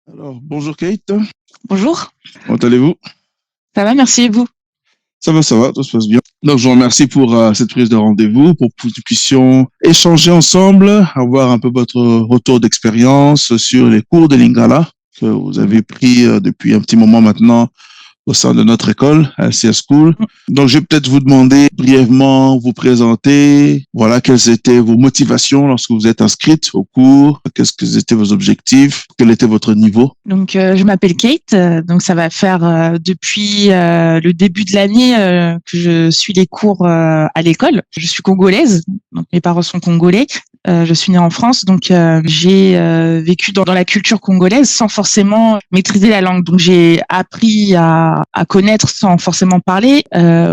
Alors, bonjour Kate, Bonjour, comment allez-vous? ça va, merci et vous? Ça va, tout se passe bien. Donc, je vous remercie pour cette prise de rendez-vous, pour que nous puissions échanger ensemble, avoir un peu votre retour d'expérience sur les cours de Lingala que vous avez pris depuis un petit moment maintenant au sein de notre école, à LCS School. Donc, je vais peut-être vous demander brièvement, vous présenter, voilà, quelles étaient vos motivations lorsque vous êtes inscrite au cours, qu'est-ce que étaient vos objectifs, quel était votre niveau. Je m'appelle Kate, donc ça va faire depuis le début de l'année que je suis les cours à l'école. Je suis congolaise, donc mes parents sont congolais. Je suis née en France, donc j'ai vécu dans la culture congolaise sans forcément maîtriser la langue. Donc j'ai appris à connaître sans forcément parler.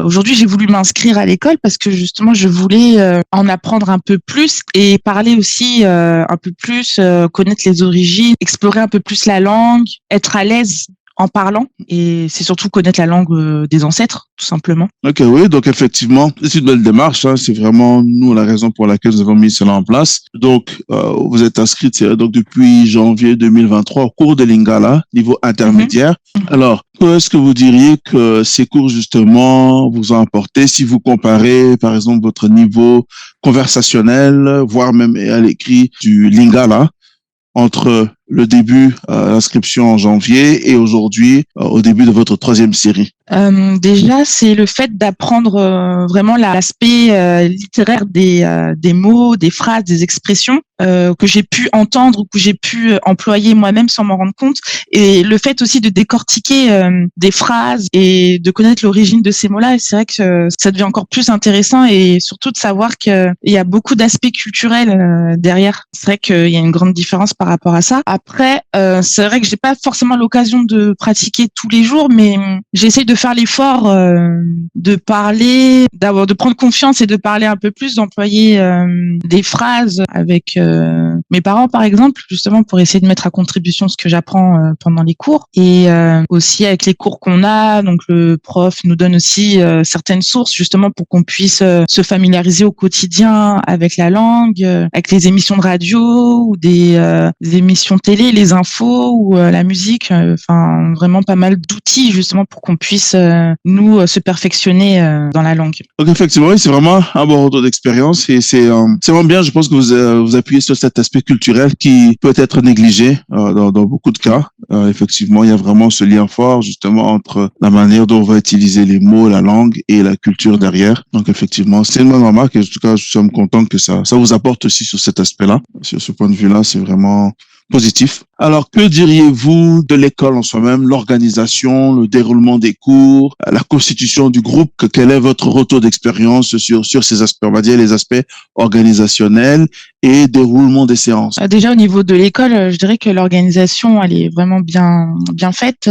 Aujourd'hui, j'ai voulu m'inscrire à l'école parce que justement, je voulais en apprendre un peu plus et parler aussi un peu plus, connaître les origines, explorer un peu plus la langue, être à l'aise en parlant, et c'est surtout connaître la langue des ancêtres, tout simplement. Ok, oui, donc effectivement, c'est une belle démarche, hein, c'est vraiment nous la raison pour laquelle nous avons mis cela en place. Donc, vous êtes inscrite donc depuis janvier 2023 au cours de Lingala, niveau intermédiaire. Alors, est-ce que vous diriez que ces cours justement vous ont apporté, si vous comparez par exemple votre niveau conversationnel, voire même à l'écrit du Lingala, entre le début, l'inscription en janvier et aujourd'hui, au début de votre troisième série? Déjà, c'est le fait d'apprendre vraiment l'aspect littéraire des mots, des phrases, des expressions que j'ai pu entendre ou que j'ai pu employer moi-même sans m'en rendre compte. Et le fait aussi de décortiquer des phrases et de connaître l'origine de ces mots-là, c'est vrai que ça devient encore plus intéressant, et surtout de savoir qu'il y a beaucoup d'aspects culturels derrière. C'est vrai qu'il y a une grande différence par rapport à ça. Après, c'est vrai que j'ai pas forcément l'occasion de pratiquer tous les jours, mais j'essaye de faire l'effort de parler, de prendre confiance et de parler un peu plus, d'employer des phrases avec mes parents, par exemple, justement pour essayer de mettre à contribution ce que j'apprends pendant les cours, et aussi avec les cours qu'on a. Donc le prof nous donne aussi certaines sources justement pour qu'on puisse se familiariser au quotidien avec la langue, avec les émissions de radio ou des émissions télé, les infos ou la musique. Enfin, vraiment pas mal d'outils justement pour qu'on puisse nous se perfectionner dans la langue. Donc effectivement, oui, c'est vraiment un bon retour d'expérience et c'est vraiment bien. Je pense que vous appuyez sur cet aspect culturel qui peut être négligé dans beaucoup de cas. Effectivement, il y a vraiment ce lien fort justement entre la manière dont on va utiliser les mots, la langue et la culture derrière. Donc effectivement, c'est une bonne remarque et en tout cas, je suis content que ça vous apporte aussi sur cet aspect-là. Sur ce point de vue-là, c'est vraiment positif. Alors, que diriez-vous de l'école en soi-même, l'organisation, le déroulement des cours, la constitution du groupe? Quel est votre retour d'expérience sur ces aspects, on va dire les aspects organisationnels et déroulement des séances? Déjà au niveau de l'école, je dirais que l'organisation, elle est vraiment bien faite,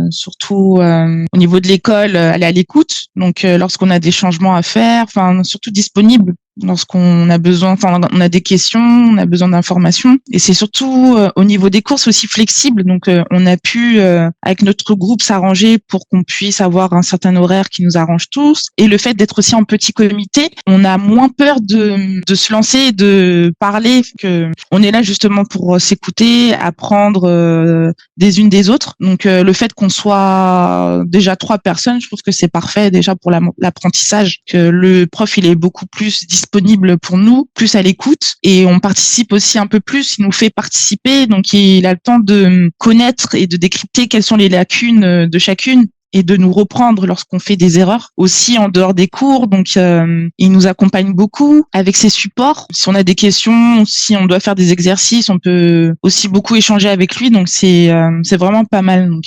surtout au niveau de l'école, elle est à l'écoute. Donc lorsqu'on a des changements à faire, enfin surtout disponible lorsqu'on a besoin, enfin on a des questions, on a besoin d'informations, et c'est surtout au niveau des cours, c'est aussi flexible. Donc on a pu avec notre groupe s'arranger pour qu'on puisse avoir un certain horaire qui nous arrange tous, et le fait d'être aussi en petit comité, on a moins peur de se lancer et de parler, que on est là justement pour s'écouter, apprendre des unes des autres. Donc le fait qu'on soit déjà 3 personnes, je trouve que c'est parfait déjà pour l'apprentissage, que le prof il est beaucoup plus disponible pour nous, plus à l'écoute, et on participe aussi un peu plus, il nous fait participer, donc il a le temps de connaître et de décrypter quelles sont les lacunes de chacune, et de nous reprendre lorsqu'on fait des erreurs, aussi en dehors des cours. Donc il nous accompagne beaucoup avec ses supports. Si on a des questions, si on doit faire des exercices, on peut aussi beaucoup échanger avec lui. Donc c'est vraiment pas mal. Donc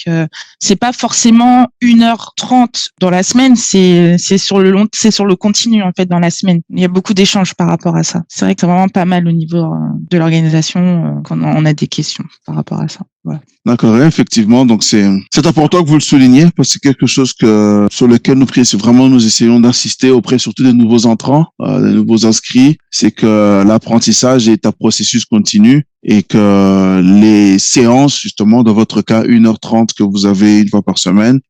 c'est pas forcément 1h30 dans la semaine, c'est sur le continu en fait dans la semaine. Il y a beaucoup d'échanges par rapport à ça. C'est vrai que c'est vraiment pas mal au niveau de l'organisation quand on a des questions par rapport à ça. Voilà. D'accord, effectivement. Donc c'est important que vous le souligniez parce que c'est quelque chose sur lequel nous essayons d'insister auprès surtout des nouveaux entrants, des nouveaux inscrits. C'est que l'apprentissage est un processus continu et que les séances, justement, dans votre cas, 1h30 que vous avez une fois par semaine,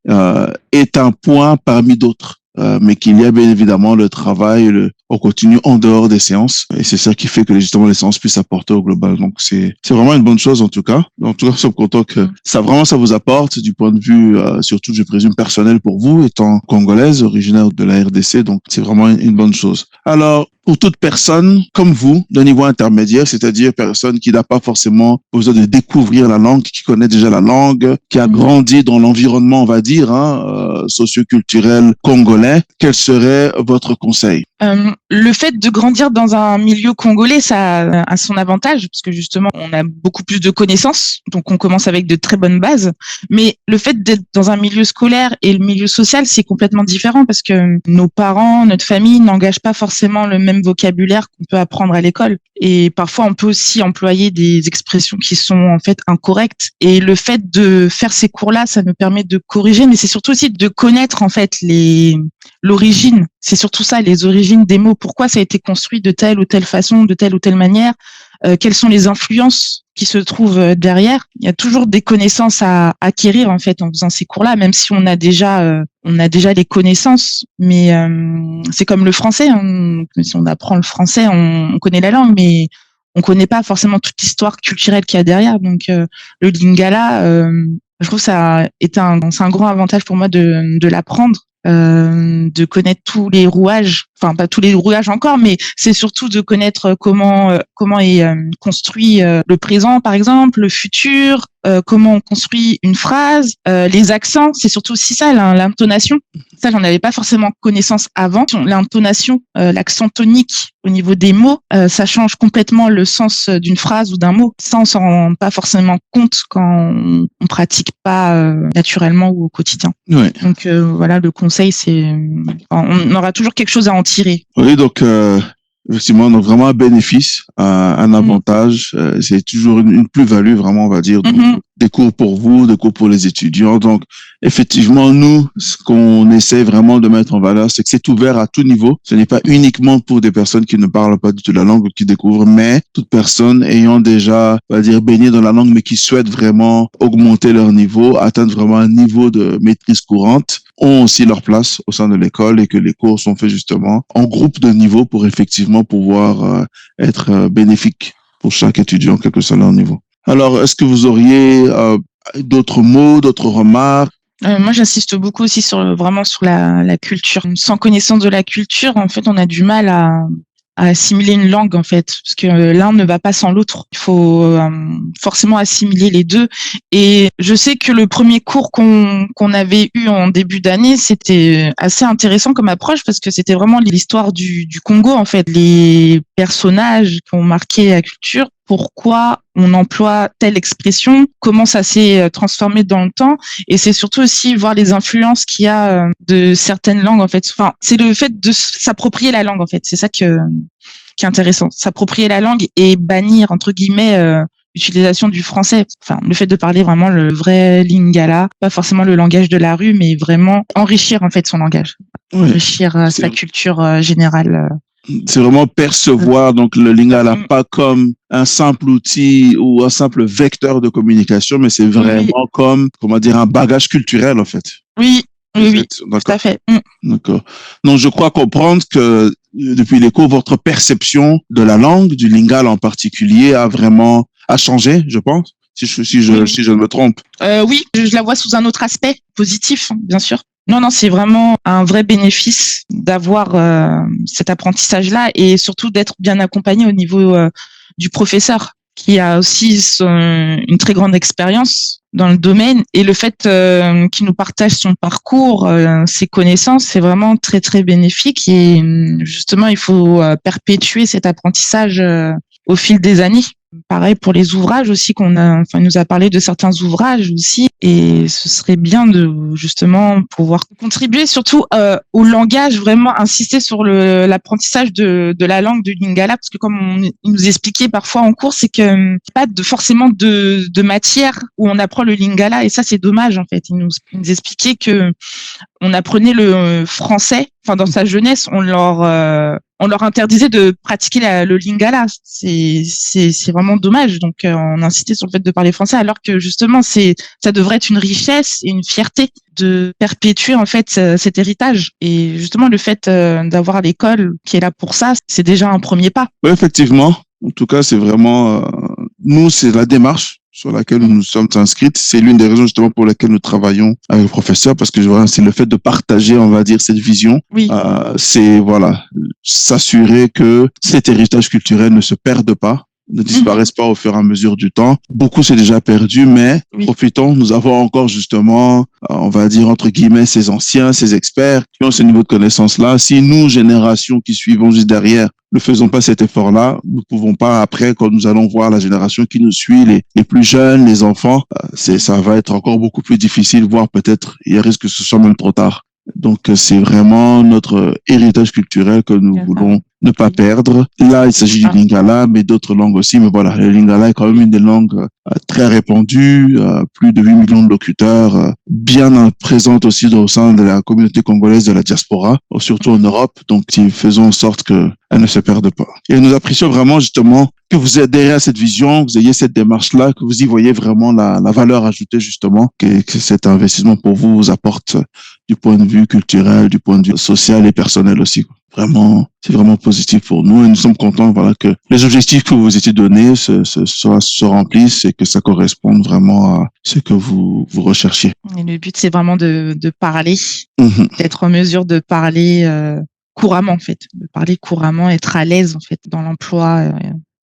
est un point parmi d'autres. Mais qu'il y a bien évidemment le travail, on continue en dehors des séances. Et c'est ça qui fait que justement les séances puissent apporter au global. Donc c'est vraiment une bonne chose en tout cas. En tout cas, nous sommes contents que ça vous apporte du point de vue surtout, je présume, personnel pour vous, étant congolaise, originaire de la RDC. Donc c'est vraiment une bonne chose. Alors, pour toute personne comme vous, de niveau intermédiaire, c'est-à-dire personne qui n'a pas forcément besoin de découvrir la langue, qui connaît déjà la langue, qui a grandi dans l'environnement, on va dire, socioculturel congolais, quel serait votre conseil? Le fait de grandir dans un milieu congolais, ça a son avantage, parce que justement, on a beaucoup plus de connaissances, donc on commence avec de très bonnes bases. Mais le fait d'être dans un milieu scolaire et le milieu social, c'est complètement différent, parce que nos parents, notre famille n'engagent pas forcément le même vocabulaire qu'on peut apprendre à l'école. Et parfois, on peut aussi employer des expressions qui sont en fait incorrectes. Et le fait de faire ces cours-là, ça nous permet de corriger, mais c'est surtout aussi de connaître en fait l'origine. C'est surtout ça, les origines des mots. Pourquoi ça a été construit de telle ou telle façon, de telle ou telle manière. Quelles sont les influences qui se trouvent derrière. Il y a toujours des connaissances à acquérir en fait en faisant ces cours-là, même si on a déjà les connaissances. Mais c'est comme le français. Si on apprend le français, on connaît la langue, mais on connaît pas forcément toute l'histoire culturelle qu'il y a derrière. Donc le Lingala, je trouve ça c'est un grand avantage pour moi de l'apprendre. De connaître tous les rouages, enfin pas tous les rouages encore, mais c'est surtout de connaître comment est construit le présent par exemple, le futur, comment on construit une phrase, les accents, c'est surtout aussi ça, l'intonation. Ça, j'en avais pas forcément connaissance avant. L'intonation, l'accent tonique au niveau des mots, ça change complètement le sens d'une phrase ou d'un mot. Ça, on s'en rend pas forcément compte quand on pratique pas naturellement ou au quotidien. Ouais. Donc voilà, le conseil, c'est on aura toujours quelque chose à en tirer. Oui, donc effectivement, donc vraiment un bénéfice, un avantage, c'est toujours une plus-value vraiment, on va dire, des cours pour vous, des cours pour les étudiants. Donc effectivement, nous, ce qu'on essaie vraiment de mettre en valeur, c'est que c'est ouvert à tout niveau. Ce n'est pas uniquement pour des personnes qui ne parlent pas du tout la langue ou qui découvrent, mais toute personne ayant déjà, on va dire, baigné dans la langue, mais qui souhaite vraiment augmenter leur niveau, atteindre vraiment un niveau de maîtrise courante, ont aussi leur place au sein de l'école et que les cours sont faits justement en groupe de niveau pour effectivement pouvoir être bénéfiques pour chaque étudiant, quel que soit leur niveau. Alors, est-ce que vous auriez d'autres mots, d'autres remarques? Moi, j'insiste beaucoup aussi sur la culture. Sans connaissance de la culture, en fait, on a du mal à assimiler une langue, en fait, parce que l'un ne va pas sans l'autre. Il faut forcément assimiler les deux. Et je sais que le premier cours qu'on avait eu en début d'année, c'était assez intéressant comme approche, parce que c'était vraiment l'histoire du Congo, en fait, les personnages qui ont marqué la culture. Pourquoi on emploie telle expression, comment ça s'est transformé dans le temps, et c'est surtout aussi voir les influences qu'il y a de certaines langues en fait. Enfin, c'est le fait de s'approprier la langue en fait, c'est ça qui est intéressant. S'approprier la langue et bannir entre guillemets l'utilisation du français. Enfin, le fait de parler vraiment le vrai lingala, pas forcément le langage de la rue, mais vraiment enrichir en fait son langage, enrichir sa culture générale. C'est vraiment percevoir donc le lingala pas comme un simple outil ou un simple vecteur de communication, mais c'est vraiment comme, comment dire, un bagage culturel en fait. Oui, tout à fait. D'accord. Donc je crois comprendre que depuis les cours, votre perception de la langue, du lingala en particulier, a changé, je pense, si je ne me trompe. Oui, je la vois sous un autre aspect positif, bien sûr. Non, c'est vraiment un vrai bénéfice d'avoir cet apprentissage-là et surtout d'être bien accompagné au niveau du professeur qui a aussi une très grande expérience dans le domaine et le fait qu'il nous partage son parcours, ses connaissances, c'est vraiment très très bénéfique et justement il faut perpétuer cet apprentissage au fil des années. Pareil pour les ouvrages aussi il nous a parlé de certains ouvrages aussi et ce serait bien de justement pouvoir contribuer surtout au langage, vraiment insister sur l'apprentissage de la langue du lingala parce que comme il nous expliquait parfois en cours, c'est que pas forcément de matière où on apprend le lingala et ça c'est dommage en fait. Il nous expliquait que on apprenait le français enfin dans sa jeunesse, on leur interdisait de pratiquer le lingala. C'est vraiment dommage. Donc on insistait sur le fait de parler français, alors que justement ça devrait être une richesse et une fierté de perpétuer en fait cet héritage. Et justement le fait d'avoir l'école qui est là pour ça, c'est déjà un premier pas. Oui, effectivement. En tout cas, c'est vraiment, nous, c'est la démarche sur laquelle nous nous sommes inscrites. C'est l'une des raisons justement pour lesquelles nous travaillons avec le professeur, parce que voilà, c'est le fait de partager, on va dire, cette vision. Oui. C'est voilà, s'assurer que cet héritage culturel ne se perde pas, ne disparaissent pas au fur et à mesure du temps. Beaucoup s'est déjà perdu, mais profitons, nous avons encore justement, on va dire entre guillemets, ces anciens, ces experts qui ont ce niveau de connaissance-là. Si nous, générations qui suivons juste derrière, ne faisons pas cet effort-là, nous ne pouvons pas après, quand nous allons voir la génération qui nous suit, les plus jeunes, les enfants, ça va être encore beaucoup plus difficile, voire peut-être, il risque que ce soit même trop tard. Donc, c'est vraiment notre héritage culturel que nous voulons ne pas perdre. Là, il s'agit du lingala, mais d'autres langues aussi. Mais voilà, le lingala est quand même une des langues très répandues, plus de 8 millions de locuteurs, bien présente aussi au sein de la communauté congolaise de la diaspora, surtout en Europe. Donc, faisons en sorte qu'elle ne se perde pas. Et nous apprécions vraiment justement que vous adhérez à cette vision, que vous ayez cette démarche-là, que vous y voyez vraiment la valeur ajoutée justement, que cet investissement pour vous vous apporte du point de vue culturel, du point de vue social et personnel aussi. Vraiment, c'est vraiment positif pour nous et nous sommes contents, voilà, que les objectifs que vous vous étiez donnés se remplissent et que ça corresponde vraiment à ce que vous recherchiez. Et le but, c'est vraiment de parler, d'être en mesure de parler couramment, en fait, de parler couramment, être à l'aise, en fait, dans l'emploi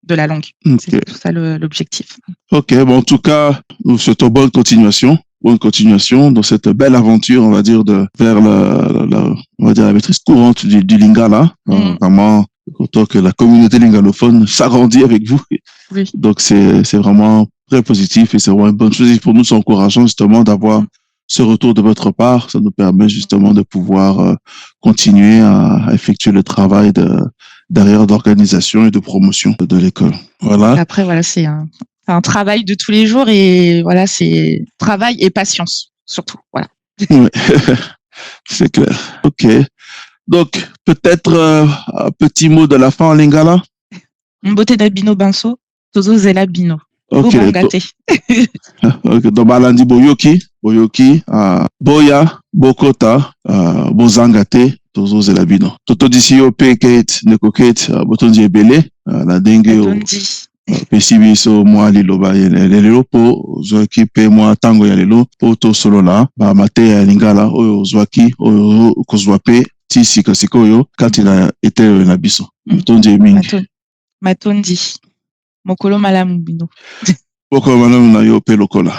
de la langue. Okay. C'est tout ça l'objectif. Ok, bon, en tout cas, nous souhaitons bonne continuation dans cette belle aventure, on va dire, vers on va dire la maîtrise courante du lingala. Vraiment, autant que la communauté lingalophone s'agrandit avec vous. Oui. Donc, c'est vraiment très positif et c'est vraiment une bonne chose. Et pour nous, c'est encourageant justement d'avoir ce retour de votre part. Ça nous permet justement de pouvoir continuer à effectuer le travail derrière d'organisation et de promotion de l'école. Voilà. Après, voilà, c'est un travail de tous les jours et voilà, c'est travail et patience, surtout. Voilà. Oui. C'est clair. Ok. Donc, peut-être un petit mot de la fin en lingala. Mbote d'abino banso, tozo zela bino. Ok. Donc, balandi boyoki, boya, bokota, bozangate, tozo zela bino. Toto disi yo pe kate, neko kate, botonzi ebele, la dengue o. Pesi biso mwa liloba lelo po ozwaki pe mwa tango ya lelo po tosolola ba mate ya lingala oyo ozwaki oyo kozwa pe ti sikasika oyo kati na etelo na biso tondi mingi matondi mokolo malamu bino mokolo malamu na yo pe lokola